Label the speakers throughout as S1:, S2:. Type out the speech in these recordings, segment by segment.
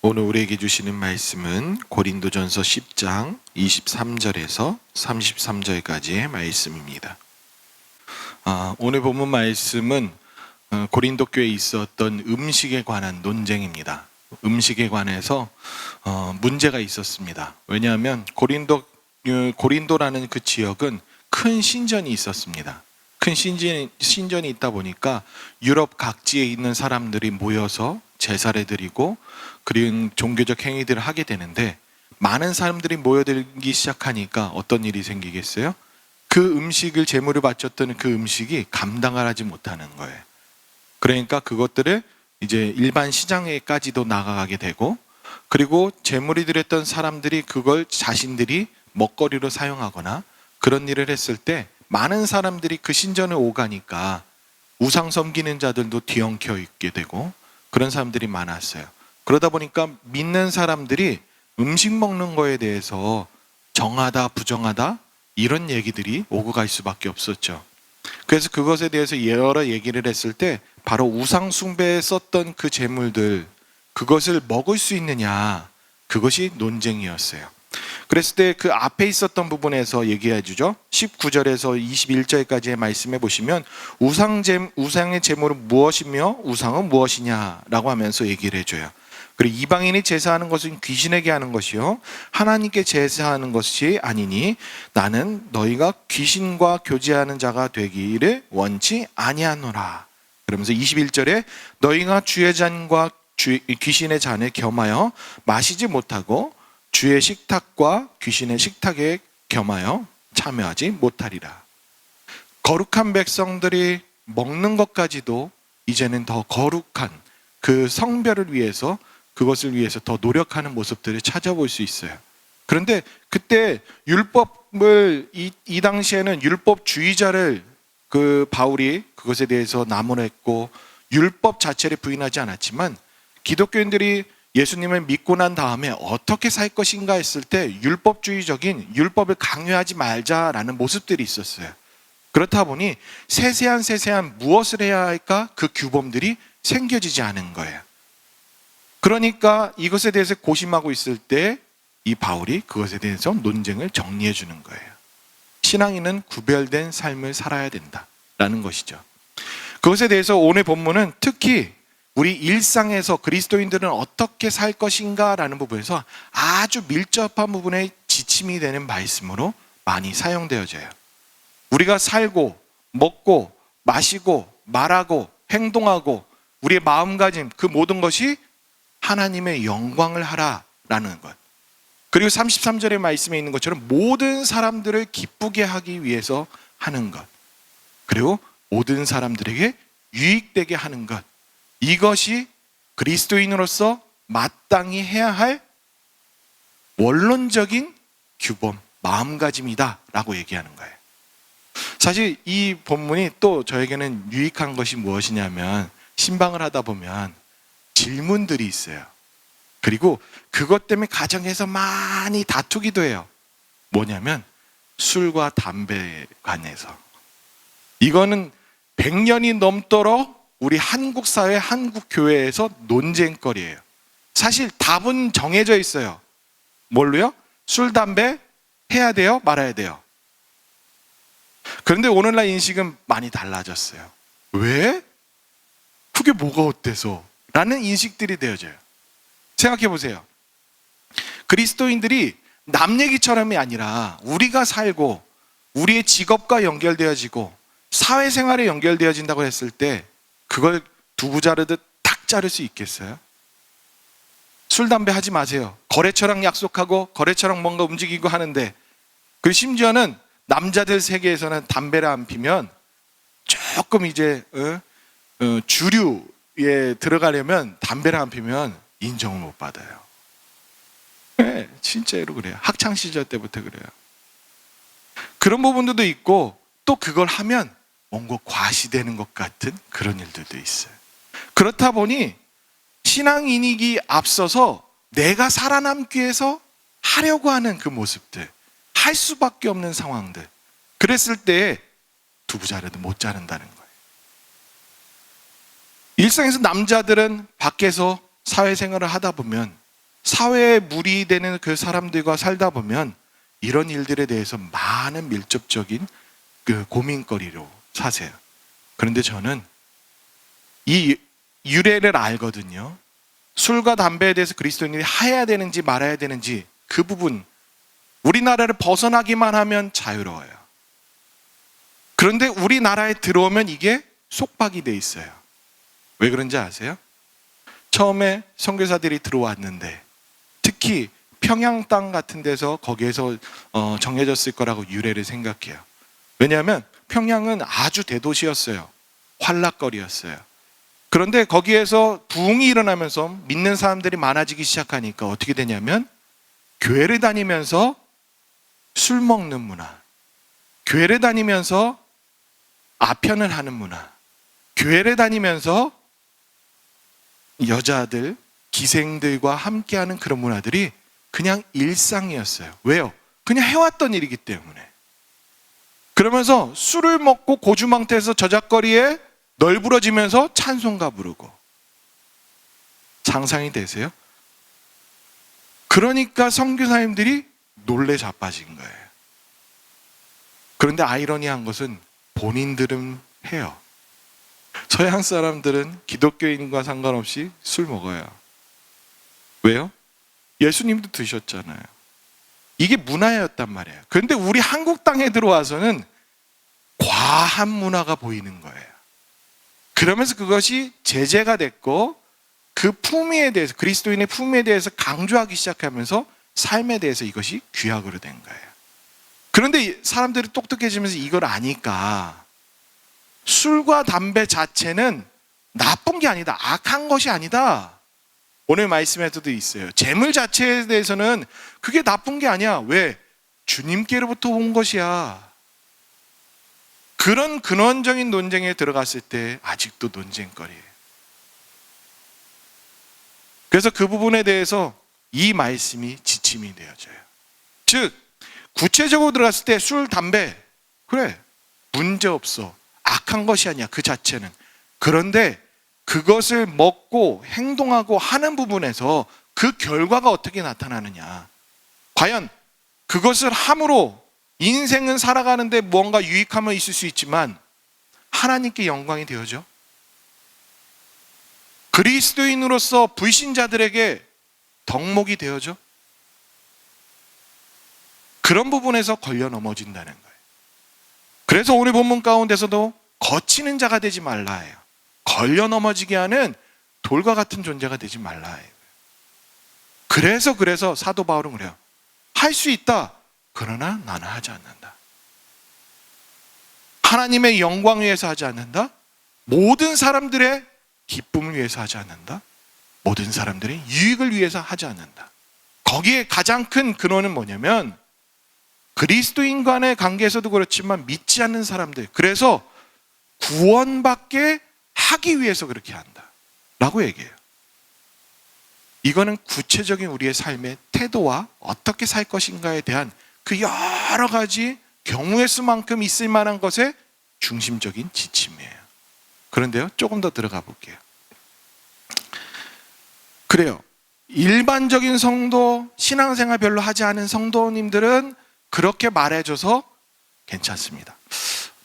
S1: 오늘 우리에게 주시는 말씀은 고린도전서 10장 23절에서 33절까지의 말씀입니다. 오늘 본문 말씀은 고린도 교회에 있었던 음식에 관한 논쟁입니다. 음식에 관해서 문제가 있었습니다. 왜냐하면 고린도라는 그 지역은 큰 신전이 있었습니다. 큰 신전이 있다 보니까 유럽 각지에 있는 사람들이 모여서 제사를 드리고 그런 종교적 행위들을 하게 되는데, 많은 사람들이 모여들기 시작하니까 어떤 일이 생기겠어요? 그 음식을 제물을 바쳤던 그 음식이 감당을 하지 못하는 거예요. 그러니까 그것들을 이제 일반 시장에까지도 나가게 되고, 그리고 제물이 드렸던 사람들이 그걸 자신들이 먹거리로 사용하거나 그런 일을 했을 때 많은 사람들이 그 신전을 오가니까 우상 섬기는 자들도 뒤엉켜 있게 되고 그런 사람들이 많았어요. 그러다 보니까 믿는 사람들이 음식 먹는 거에 대해서 정하다 부정하다 이런 얘기들이 오고 갈 수밖에 없었죠. 그래서 그것에 대해서 여러 얘기를 했을 때 바로 우상 숭배에 썼던 그 제물들, 그것을 먹을 수 있느냐, 그것이 논쟁이었어요. 그랬을 때 그 앞에 있었던 부분에서 얘기해 주죠. 19절에서 21절까지의 말씀해 보시면 우상의 제물은 무엇이며 우상은 무엇이냐라고 하면서 얘기를 해줘요. 그리고 이방인이 제사하는 것은 귀신에게 하는 것이요 하나님께 제사하는 것이 아니니 나는 너희가 귀신과 교제하는 자가 되기를 원치 아니하노라. 그러면서 21절에 너희가 주의 잔과 귀신의 잔을 겸하여 마시지 못하고 주의 식탁과 귀신의 식탁에 겸하여 참여하지 못하리라. 거룩한 백성들이 먹는 것까지도 이제는 더 거룩한 그 성별을 위해서, 그것을 위해서 더 노력하는 모습들을 찾아볼 수 있어요. 그런데 그때 율법을 이 당시에는 율법주의자를 그 바울이 그것에 대해서 나무랬고 율법 자체를 부인하지 않았지만, 기독교인들이 예수님을 믿고 난 다음에 어떻게 살 것인가 했을 때 율법주의적인 율법을 강요하지 말자라는 모습들이 있었어요. 그렇다 보니 세세한 무엇을 해야 할까, 그 규범들이 생겨지지 않은 거예요. 그러니까 이것에 대해서 고심하고 있을 때 이 바울이 그것에 대해서 논쟁을 정리해 주는 거예요. 신앙인은 구별된 삶을 살아야 된다라는 것이죠. 그것에 대해서 오늘 본문은 특히 우리 일상에서 그리스도인들은 어떻게 살 것인가 라는 부분에서 아주 밀접한 부분에 지침이 되는 말씀으로 많이 사용되어져요. 우리가 살고 먹고 마시고 말하고 행동하고 우리의 마음가짐, 그 모든 것이 하나님의 영광을 하라라는 것. 그리고 33절의 말씀에 있는 것처럼 모든 사람들을 기쁘게 하기 위해서 하는 것. 그리고 모든 사람들에게 유익되게 하는 것. 이것이 그리스도인으로서 마땅히 해야 할 원론적인 규범, 마음가짐이다 라고 얘기하는 거예요. 사실 이 본문이 또 저에게는 유익한 것이 무엇이냐면, 신방을 하다 보면 질문들이 있어요. 그리고 그것 때문에 가정에서 많이 다투기도 해요. 뭐냐면 술과 담배에 관해서. 이거는 100년이 넘도록 우리 한국 사회, 한국 교회에서 논쟁거리예요. 사실 답은 정해져 있어요. 뭘로요? 술, 담배 해야 돼요? 말아야 돼요? 그런데 오늘날 인식은 많이 달라졌어요. 왜? 그게 뭐가 어때서? 라는 인식들이 되어져요. 생각해 보세요. 그리스도인들이 남 얘기처럼이 아니라 우리가 살고 우리의 직업과 연결되어지고 사회생활에 연결되어진다고 했을 때 그걸 두부 자르듯 탁 자를 수 있겠어요? 술, 담배 하지 마세요. 거래처랑 약속하고 거래처랑 뭔가 움직이고 하는데, 그리고 심지어는 남자들 세계에서는 담배를 안 피면 조금 이제 주류에 들어가려면 담배를 안 피면 인정을 못 받아요. 네, 진짜로 그래요. 학창시절 때부터 그래요. 그런 부분들도 있고, 또 그걸 하면 뭔가 과시되는 것 같은 그런 일들도 있어요. 그렇다 보니 신앙인이기 앞서서 내가 살아남기 위해서 하려고 하는 그 모습들, 할 수밖에 없는 상황들, 그랬을 때 두부 자르도 못 자른다는 거예요. 일상에서 남자들은 밖에서 사회생활을 하다 보면 사회에 물이 되는 그 사람들과 살다 보면 이런 일들에 대해서 많은 밀접적인 그 고민거리로 사세요. 그런데 저는 이 유래를 알거든요. 술과 담배에 대해서 그리스도인들이 해야 되는지 말아야 되는지 그 부분, 우리나라를 벗어나기만 하면 자유로워요. 그런데 우리나라에 들어오면 이게 속박이 돼 있어요. 왜 그런지 아세요? 처음에 선교사들이 들어왔는데 특히 평양 땅 같은 데서 거기에서 정해졌을 거라고 유래를 생각해요. 왜냐하면 평양은 아주 대도시였어요. 환락거리였어요. 그런데 거기에서 부흥이 일어나면서 믿는 사람들이 많아지기 시작하니까 어떻게 되냐면 교회를 다니면서 술 먹는 문화, 교회를 다니면서 아편을 하는 문화, 교회를 다니면서 여자들, 기생들과 함께하는 그런 문화들이 그냥 일상이었어요. 왜요? 그냥 해왔던 일이기 때문에. 그러면서 술을 먹고 고주망태에서 저작거리에 널브러지면서 찬송가 부르고. 상상이 되세요? 그러니까 선교사님들이 놀래 자빠진 거예요. 그런데 아이러니한 것은 본인들은 해요. 서양 사람들은 기독교인과 상관없이 술 먹어요. 왜요? 예수님도 드셨잖아요. 이게 문화였단 말이에요. 그런데 우리 한국 땅에 들어와서는 과한 문화가 보이는 거예요. 그러면서 그것이 제재가 됐고 그 품위에 대해서, 그리스도인의 품위에 대해서 강조하기 시작하면서 삶에 대해서 이것이 규약으로 된 거예요. 그런데 사람들이 똑똑해지면서 이걸 아니까 술과 담배 자체는 나쁜 게 아니다, 악한 것이 아니다. 오늘 말씀에서도 있어요. 재물 자체에 대해서는 그게 나쁜 게 아니야. 왜? 주님께로부터 온 것이야. 그런 근원적인 논쟁에 들어갔을 때 아직도 논쟁거리예요. 그래서 그 부분에 대해서 이 말씀이 지침이 되어져요. 즉 구체적으로 들어갔을 때 술, 담배 그래 문제없어, 악한 것이 아니야 그 자체는. 그런데 그것을 먹고 행동하고 하는 부분에서 그 결과가 어떻게 나타나느냐, 과연 그것을 함으로 인생은 살아가는데 뭔가 유익함은 있을 수 있지만 하나님께 영광이 되어져? 그리스도인으로서 불신자들에게 덕목이 되어져? 그런 부분에서 걸려 넘어진다는 거예요. 그래서 오늘 본문 가운데서도 거치는 자가 되지 말라 해요. 걸려 넘어지게 하는 돌과 같은 존재가 되지 말라 해요. 그래서 사도 바울은 그래요. 할 수 있다. 그러나 나는 하지 않는다. 하나님의 영광 위해서 하지 않는다. 모든 사람들의 기쁨을 위해서 하지 않는다. 모든 사람들의 유익을 위해서 하지 않는다. 거기에 가장 큰 근원은 뭐냐면 그리스도인 간의 관계에서도 그렇지만 믿지 않는 사람들, 그래서 구원받게 하기 위해서 그렇게 한다 라고 얘기해요. 이거는 구체적인 우리의 삶의 태도와 어떻게 살 것인가에 대한 그 여러 가지 경우의 수만큼 있을 만한 것의 중심적인 지침이에요. 그런데요, 조금 더 들어가 볼게요. 그래요. 일반적인 성도, 신앙생활 별로 하지 않은 성도님들은 그렇게 말해줘서 괜찮습니다.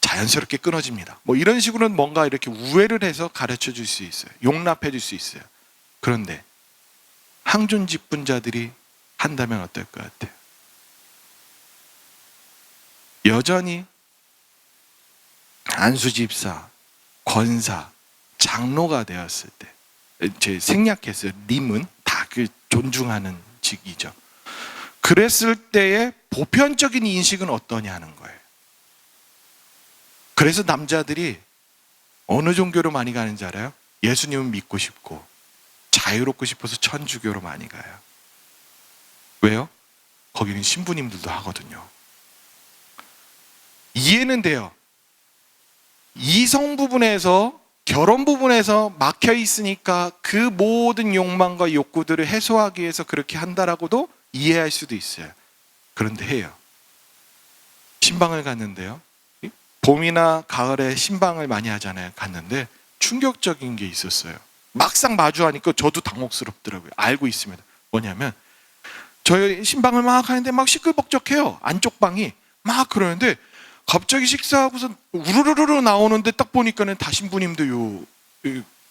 S1: 자연스럽게 끊어집니다. 뭐 이런 식으로는 뭔가 이렇게 우회를 해서 가르쳐 줄 수 있어요. 용납해 줄 수 있어요. 그런데 항존 직분자들이 한다면 어떨 것 같아요? 여전히 안수집사, 권사, 장로가 되었을 때, 제 생략했어요. 님은 다 그 존중하는 직이죠. 그랬을 때의 보편적인 인식은 어떠냐는 거예요. 그래서 남자들이 어느 종교로 많이 가는지 알아요? 예수님은 믿고 싶고 자유롭고 싶어서 천주교로 많이 가요. 왜요? 거기는 신부님들도 하거든요. 이해는 돼요. 이성 부분에서, 결혼 부분에서 막혀 있으니까 그 모든 욕망과 욕구들을 해소하기 위해서 그렇게 한다라고도 이해할 수도 있어요. 그런데 해요. 신방을 갔는데요, 봄이나 가을에 신방을 많이 하잖아요. 갔는데 충격적인 게 있었어요. 막상 마주하니까 저도 당혹스럽더라고요. 알고 있습니다. 뭐냐면 저희 신방을 막 하는데 막 시끌벅적해요. 안쪽 방이 막 그러는데 갑자기 식사하고서 우르르르 나오는데 딱 보니까는 다신부님도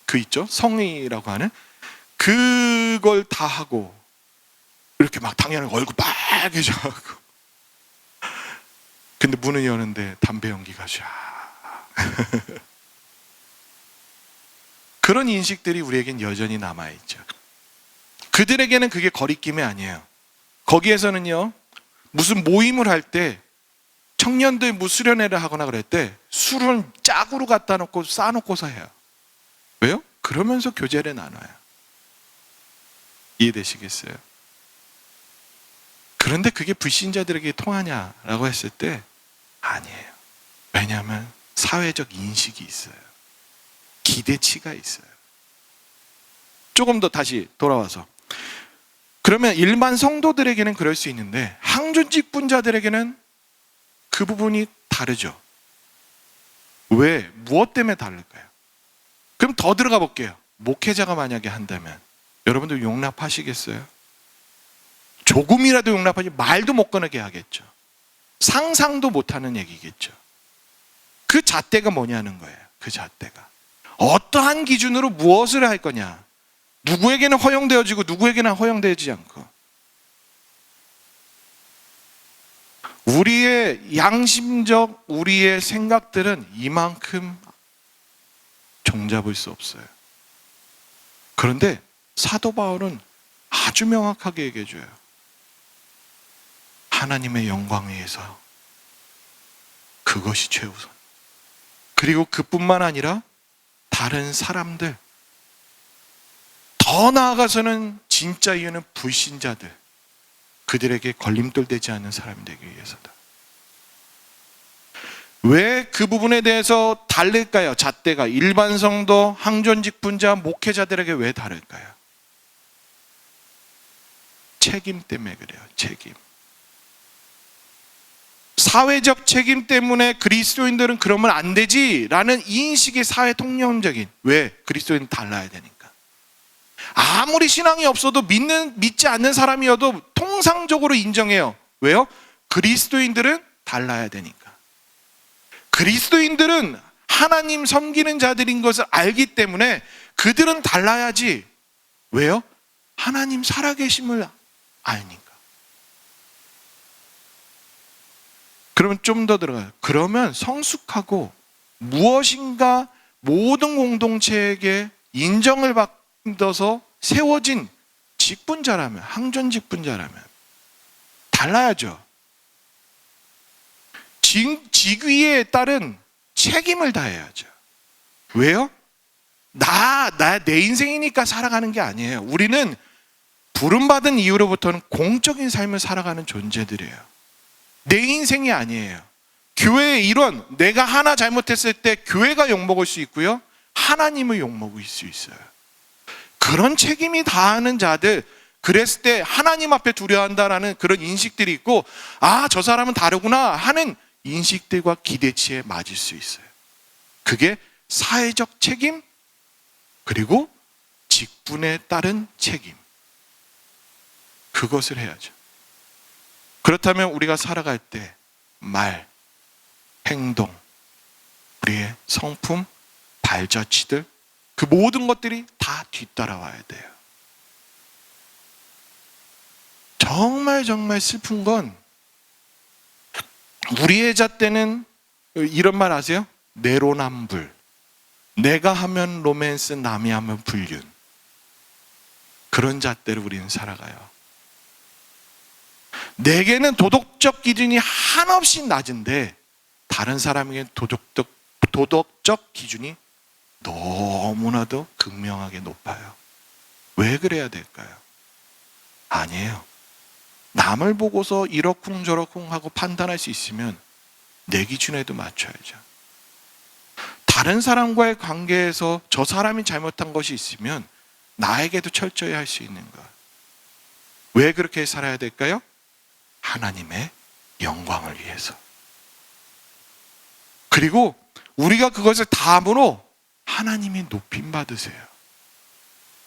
S1: 그 있죠, 성의라고 하는 그걸 다 하고 이렇게 막 당연히 얼굴 빨개져가고 근데 문을 여는데 담배 연기가 샤 그런 인식들이 우리에겐 여전히 남아있죠. 그들에게는 그게 거리낌이 아니에요. 거기에서는요, 무슨 모임을 할 때 청년들 수련회를 하거나 그럴 때 술을 짝으로 갖다 놓고 쌓아놓고서 해요. 왜요? 그러면서 교제를 나눠요. 이해되시겠어요? 그런데 그게 불신자들에게 통하냐라고 했을 때 아니에요. 왜냐하면 사회적 인식이 있어요. 기대치가 있어요. 조금 더 다시 돌아와서 그러면 일반 성도들에게는 그럴 수 있는데 항존 직분자들에게는 그 부분이 다르죠. 왜? 무엇 때문에 다를까요? 그럼 더 들어가 볼게요. 목회자가 만약에 한다면 여러분들 용납하시겠어요? 조금이라도 용납하지 말도 못 꺼내게 하겠죠. 상상도 못하는 얘기겠죠. 그 잣대가 뭐냐는 거예요. 그 잣대가 어떠한 기준으로 무엇을 할 거냐, 누구에게는 허용되어지고 누구에게는 허용되지 않고, 우리의 양심적 우리의 생각들은 이만큼 종잡을 수 없어요. 그런데 사도 바울은 아주 명확하게 얘기해줘요. 하나님의 영광을 위해서 그것이 최우선. 그리고 그뿐만 아니라 다른 사람들, 더 나아가서는 진짜 이유는 불신자들, 그들에게 걸림돌 되지 않는 사람이 되기 위해서다. 왜 그 부분에 대해서 다를까요? 잣대가 일반 성도, 항존 직분자, 목회자들에게 왜 다를까요? 책임 때문에 그래요. 책임. 사회적 책임 때문에 그리스도인들은 그러면 안 되지라는 인식이 사회 통념적인, 왜? 그리스도인은 달라야 되니까. 아무리 신앙이 없어도 믿지 않는 사람이어도 통상적으로 인정해요. 왜요? 그리스도인들은 달라야 되니까. 그리스도인들은 하나님 섬기는 자들인 것을 알기 때문에 그들은 달라야지. 왜요? 하나님 살아계심을 아니까. 그러면 좀 더 들어가요. 그러면 성숙하고 무엇인가 모든 공동체에게 인정을 받아서 세워진 직분자라면, 항존 직분자라면 달라야죠. 직위에 따른 책임을 다해야죠. 왜요? 내 인생이니까 살아가는 게 아니에요. 우리는 부름받은 이후로부터는 공적인 삶을 살아가는 존재들이에요. 내 인생이 아니에요. 교회의 일원, 내가 하나 잘못했을 때 교회가 욕먹을 수 있고요, 하나님을 욕먹을 수 있어요. 그런 책임이 다하는 자들, 그랬을 때 하나님 앞에 두려워한다라는 그런 인식들이 있고, 아, 저 사람은 다르구나 하는 인식들과 기대치에 맞을 수 있어요. 그게 사회적 책임, 그리고 직분에 따른 책임, 그것을 해야죠. 그렇다면 우리가 살아갈 때 말, 행동, 우리의 성품, 발자취들, 그 모든 것들이 다 뒤따라와야 돼요. 정말 슬픈 건 우리의 잣대는 이런 말 아세요? 내로남불. 내가 하면 로맨스, 남이 하면 불륜. 그런 잣대로 우리는 살아가요. 내게는 도덕적 기준이 한없이 낮은데 다른 사람에게는 도덕적 기준이 너무나도 극명하게 높아요. 왜 그래야 될까요? 아니에요. 남을 보고서 이러쿵저러쿵 하고 판단할 수 있으면 내 기준에도 맞춰야죠. 다른 사람과의 관계에서 저 사람이 잘못한 것이 있으면 나에게도 철저히 할 수 있는 것. 왜 그렇게 살아야 될까요? 하나님의 영광을 위해서. 그리고 우리가 그것을 다함으로 하나님이 높임 받으세요.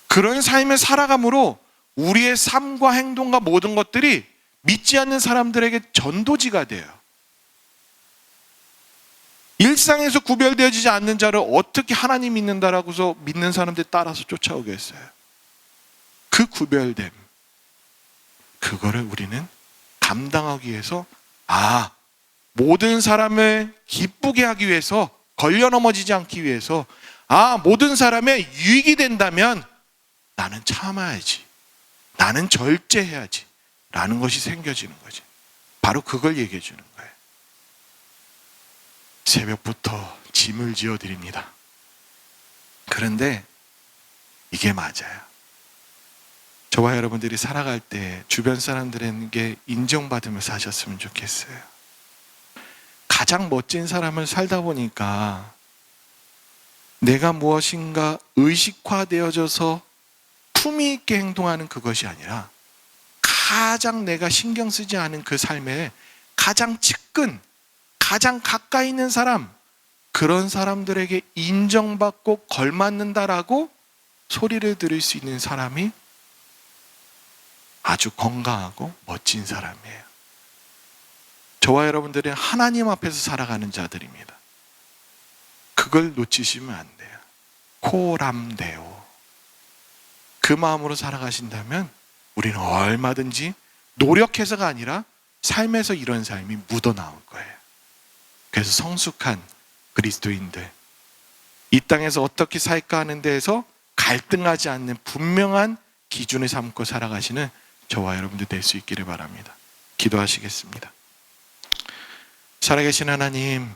S1: 그런 삶을 살아감으로 우리의 삶과 행동과 모든 것들이 믿지 않는 사람들에게 전도지가 돼요. 일상에서 구별되어지지 않는 자를 어떻게 하나님 믿는다라고서 믿는 사람들 따라서 쫓아오겠어요? 그 구별됨, 그거를 우리는 감당하기 위해서 모든 사람을 기쁘게 하기 위해서, 걸려 넘어지지 않기 위해서, 모든 사람의 유익이 된다면 나는 참아야지, 나는 절제해야지 라는 것이 생겨지는 거지. 바로 그걸 얘기해 주는 거예요. 새벽부터 짐을 지어드립니다. 그런데 이게 맞아요. 저와 여러분들이 살아갈 때 주변 사람들에게 인정받으며 사셨으면 좋겠어요. 가장 멋진 사람을 살다 보니까 내가 무엇인가 의식화되어져서 품위 있게 행동하는 그것이 아니라 가장 내가 신경 쓰지 않은 그 삶에 가장 측근, 가장 가까이 있는 사람, 그런 사람들에게 인정받고 걸맞는다라고 소리를 들을 수 있는 사람이 아주 건강하고 멋진 사람이에요. 저와 여러분들은 하나님 앞에서 살아가는 자들입니다. 그걸 놓치시면 안 돼요. 코람데오. 그 마음으로 살아가신다면 우리는 얼마든지 노력해서가 아니라 삶에서 이런 삶이 묻어나올 거예요. 그래서 성숙한 그리스도인들, 이 땅에서 어떻게 살까 하는 데에서 갈등하지 않는 분명한 기준을 삼고 살아가시는 저와 여러분들 될 수 있기를 바랍니다. 기도하시겠습니다. 살아계신 하나님,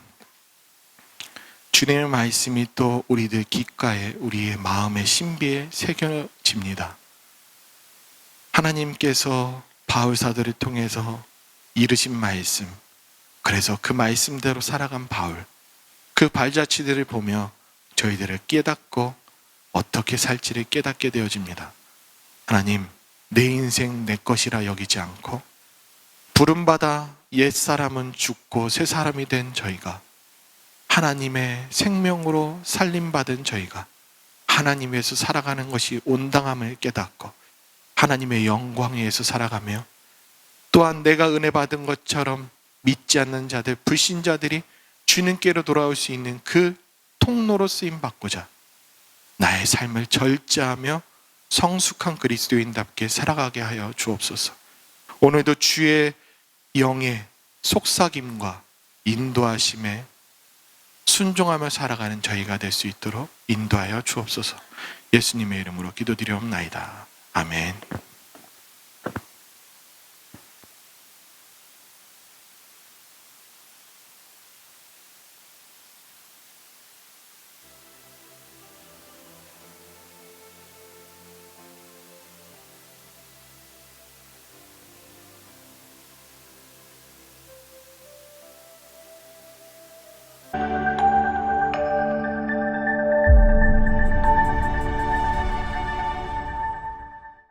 S1: 주님의 말씀이 또 우리들 귓가에, 우리의 마음의 신비에 새겨집니다. 하나님께서 바울 사도를 통해서 이르신 말씀, 그래서 그 말씀대로 살아간 바울, 그 발자취들을 보며 저희들을 깨닫고 어떻게 살지를 깨닫게 되어집니다. 하나님, 내 인생 내 것이라 여기지 않고 부름받아 옛사람은 죽고 새 사람이 된 저희가, 하나님의 생명으로 살림받은 저희가 하나님 위해서 살아가는 것이 온당함을 깨닫고 하나님의 영광 위에서 살아가며, 또한 내가 은혜 받은 것처럼 믿지 않는 자들, 불신자들이 주님께로 돌아올 수 있는 그 통로로 쓰임받고자 나의 삶을 절제하며 성숙한 그리스도인답게 살아가게 하여 주옵소서. 오늘도 주의 영의 속삭임과 인도하심에 순종하며 살아가는 저희가 될 수 있도록 인도하여 주옵소서. 예수님의 이름으로 기도드리옵나이다. 아멘.